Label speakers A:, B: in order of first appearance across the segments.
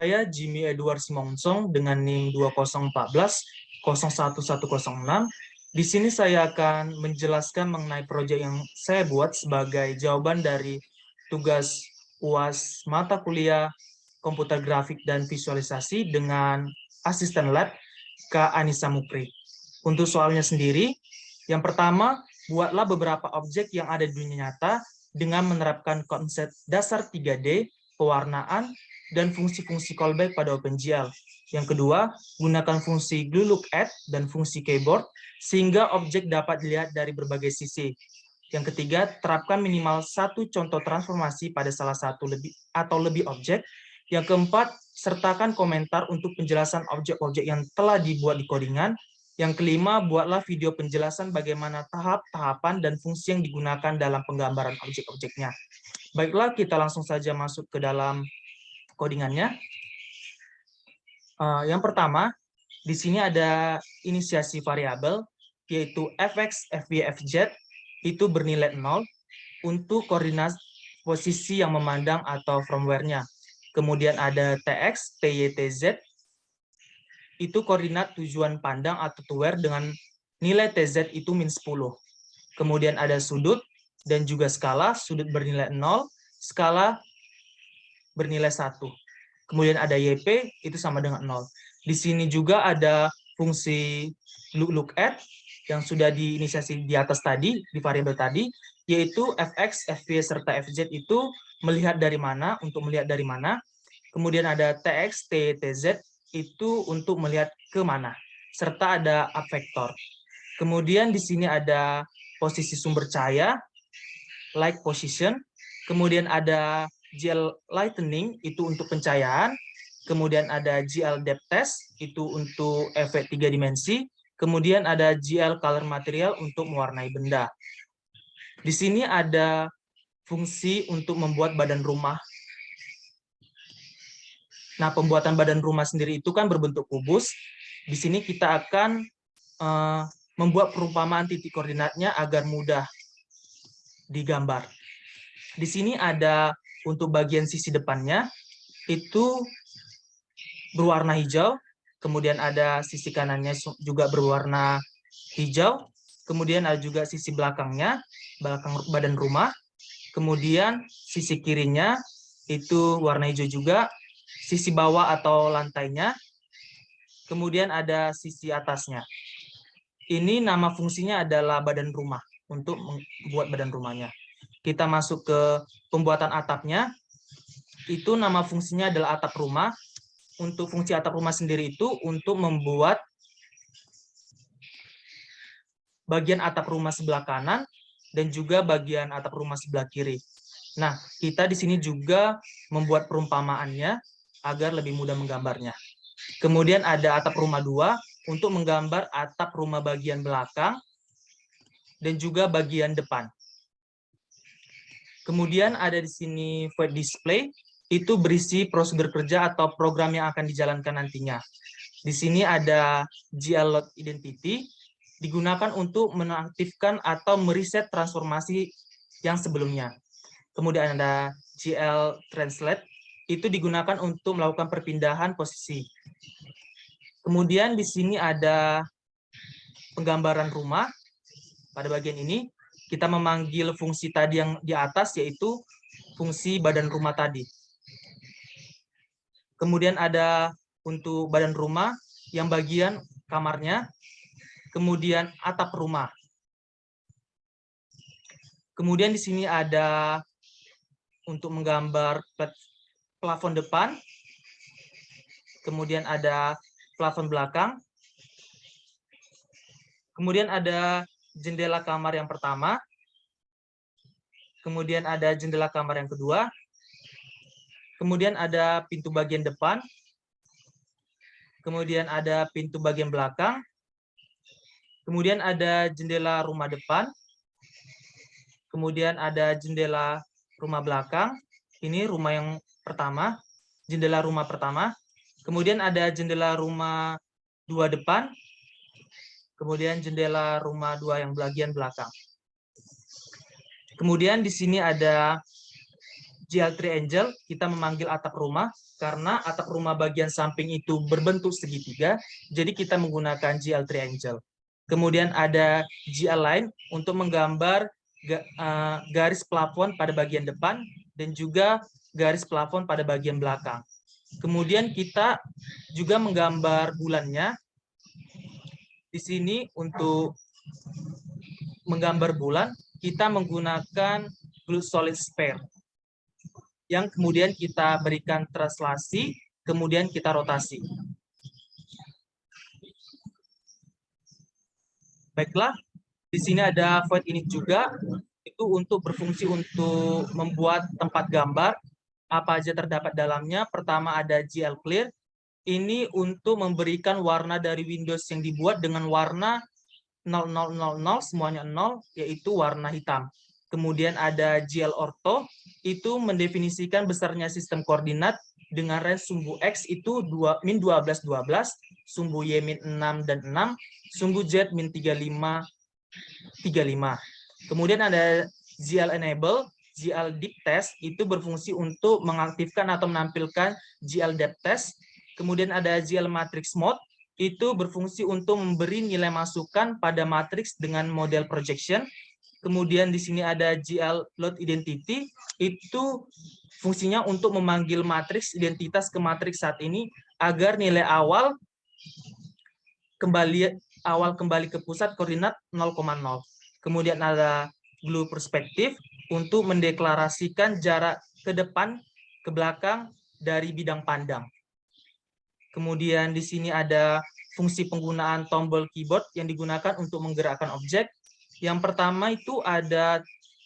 A: Saya Jimmy Edward Simongsong dengan NIM 2014-01106. Di sini saya akan menjelaskan mengenai proyek yang saya buat sebagai jawaban dari tugas UAS mata kuliah komputer grafik dan visualisasi dengan asisten lab Kak Anissa Mukri. Untuk soalnya sendiri, yang pertama, buatlah beberapa objek yang ada di dunia nyata dengan menerapkan konsep dasar 3D, pewarnaan, dan fungsi-fungsi callback pada OpenGL. Yang kedua, gunakan fungsi glue look at dan fungsi keyboard sehingga objek dapat dilihat dari berbagai sisi. Yang ketiga, terapkan minimal satu contoh transformasi pada salah satu atau lebih objek. Yang keempat, sertakan komentar untuk penjelasan objek-objek yang telah dibuat di codingan. Yang kelima, buatlah video penjelasan bagaimana tahap-tahapan dan fungsi yang digunakan dalam penggambaran objek-objeknya. Baiklah, kita langsung saja masuk ke dalam codingannya. Yang pertama, di sini ada inisiasi variabel, yaitu fx, fy, fz, itu bernilai 0 untuk koordinat posisi yang memandang atau firmware-nya. Kemudian ada tx, ty, tz, itu koordinat tujuan pandang atau toWare dengan nilai tz itu min 10. Kemudian ada sudut dan juga skala, sudut bernilai 0, skala bernilai 1. Kemudian ada YP, itu sama dengan 0. Di sini juga ada fungsi look at yang sudah diinisiasi di atas tadi, di variabel tadi, yaitu fx, fy, serta fz itu melihat dari mana, untuk melihat dari mana. Kemudian ada tx, ty, tz, itu untuk melihat ke mana. Serta ada up vector. Kemudian di sini ada posisi sumber cahaya, light position. Kemudian ada GL lightening, itu untuk pencahayaan. Kemudian ada GL depth test, itu untuk efek 3 dimensi. Kemudian ada GL color material untuk mewarnai benda. Di sini ada fungsi untuk membuat badan rumah. Nah, pembuatan badan rumah sendiri itu kan berbentuk kubus. Di sini kita akan membuat perumpamaan titik koordinatnya agar mudah digambar. Di sini ada untuk bagian sisi depannya, itu berwarna hijau, kemudian ada sisi kanannya juga berwarna hijau, kemudian ada juga sisi belakangnya, belakang badan rumah, kemudian sisi kirinya itu warna hijau juga, sisi bawah atau lantainya, kemudian ada sisi atasnya. Ini nama fungsinya adalah badan rumah, untuk membuat badan rumahnya. Kita masuk ke pembuatan atapnya, itu nama fungsinya adalah atap rumah. Untuk fungsi atap rumah sendiri itu untuk membuat bagian atap rumah sebelah kanan dan juga bagian atap rumah sebelah kiri. Nah, kita di sini juga membuat perumpamaannya agar lebih mudah menggambarnya. Kemudian ada atap rumah 2 untuk menggambar atap rumah bagian belakang dan juga bagian depan. Kemudian ada di sini void display, itu berisi prosedur kerja atau program yang akan dijalankan nantinya. Di sini ada GL load identity, digunakan untuk menaktifkan atau mereset transformasi yang sebelumnya. Kemudian ada GL translate, itu digunakan untuk melakukan perpindahan posisi. Kemudian di sini ada penggambaran rumah. Pada bagian ini, kita memanggil fungsi tadi yang di atas, yaitu fungsi badan rumah tadi. Kemudian ada untuk badan rumah yang bagian kamarnya, kemudian atap rumah. Kemudian di sini ada untuk menggambar plafon depan, kemudian ada plafon belakang, kemudian ada jendela kamar yang pertama, kemudian ada jendela kamar yang kedua, kemudian ada pintu bagian depan, kemudian ada pintu bagian belakang, kemudian ada jendela rumah depan, kemudian ada jendela rumah belakang, ini rumah yang pertama, jendela rumah pertama, kemudian ada jendela rumah 2 depan, kemudian jendela rumah 2 yang bagian belakang. Kemudian di sini ada GL triangle, kita memanggil atap rumah, karena atap rumah bagian samping itu berbentuk segitiga, jadi kita menggunakan GL triangle. Kemudian ada GL line untuk menggambar garis plafon pada bagian depan dan juga garis plafon pada bagian belakang. Kemudian kita juga menggambar bulannya. Di sini untuk menggambar bulan, kita menggunakan glue solid sphere yang kemudian kita berikan translasi, kemudian kita rotasi. Baiklah, di sini ada void init juga, itu untuk berfungsi untuk membuat tempat gambar, apa aja terdapat dalamnya. Pertama ada GL clear, ini untuk memberikan warna dari Windows yang dibuat dengan warna 0000, semuanya 0, yaitu warna hitam. Kemudian ada GL Ortho, itu mendefinisikan besarnya sistem koordinat dengan range sumbu X itu min 12, 12, sumbu Y min 6 dan 6, sumbu Z min 35, 35. Kemudian ada GL Enable, GL Deep Test, itu berfungsi untuk mengaktifkan atau menampilkan GL Depth Test. Kemudian ada GL Matrix Mode, itu berfungsi untuk memberi nilai masukan pada matriks dengan model projection. Kemudian di sini ada GL Load Identity, itu fungsinya untuk memanggil matriks identitas ke matriks saat ini agar nilai awal kembali ke pusat koordinat 0,0. Kemudian ada Glue Perspektif untuk mendeklarasikan jarak ke depan, ke belakang dari bidang pandang. Kemudian di sini ada fungsi penggunaan tombol keyboard yang digunakan untuk menggerakkan objek. Yang pertama itu ada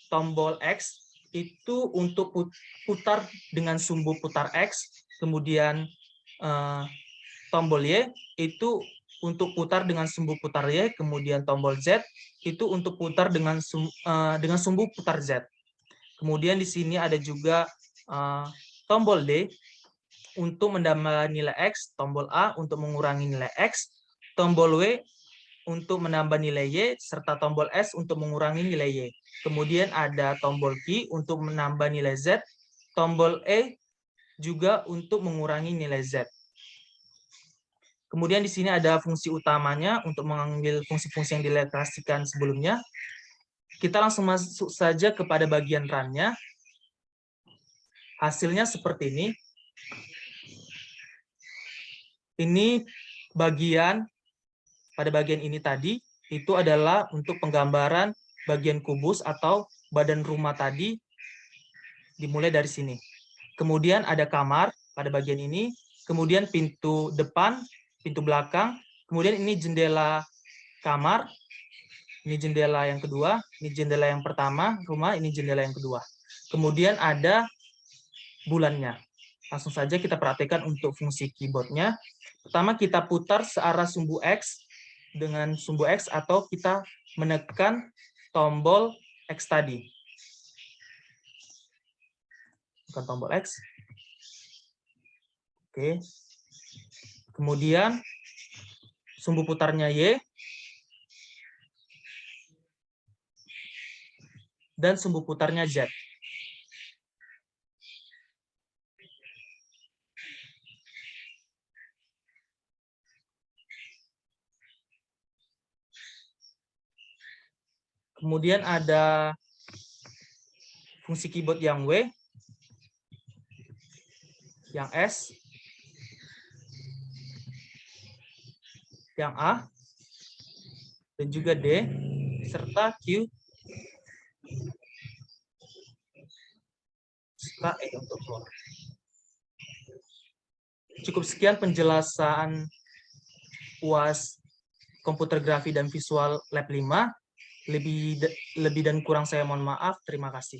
A: tombol X, itu untuk putar dengan sumbu putar X. Kemudian tombol Y itu untuk putar dengan sumbu putar Y. Kemudian tombol Z itu untuk putar dengan sumbu putar Z. Kemudian di sini ada juga tombol D untuk menambah nilai X, tombol A untuk mengurangi nilai X, tombol W untuk menambah nilai Y, serta tombol S untuk mengurangi nilai Y. Kemudian ada tombol Q untuk menambah nilai Z, tombol E juga untuk mengurangi nilai Z. Kemudian di sini ada fungsi utamanya untuk mengambil fungsi-fungsi yang diletrasikan sebelumnya. Kita langsung masuk saja kepada bagian run-nya. Hasilnya seperti ini. Ini pada bagian ini tadi, itu adalah untuk penggambaran bagian kubus atau badan rumah tadi, dimulai dari sini. Kemudian ada kamar pada bagian ini, kemudian pintu depan, pintu belakang, kemudian ini jendela kamar, ini jendela yang kedua, ini jendela yang pertama, rumah, ini jendela yang kedua. Kemudian ada bulannya. Langsung saja kita perhatikan untuk fungsi keyboardnya. Pertama kita putar searah sumbu X dengan sumbu X atau kita menekan tombol X tadi. Tekan tombol X. Oke. Kemudian sumbu putarnya Y dan sumbu putarnya Z. Kemudian ada fungsi keyboard yang W, yang S, yang A, dan juga D, serta Q, serta E untuk floor. Cukup sekian penjelasan UAS Komputer Grafi dan Visual Lab 5. Lebih dan kurang saya mohon maaf. Terima kasih.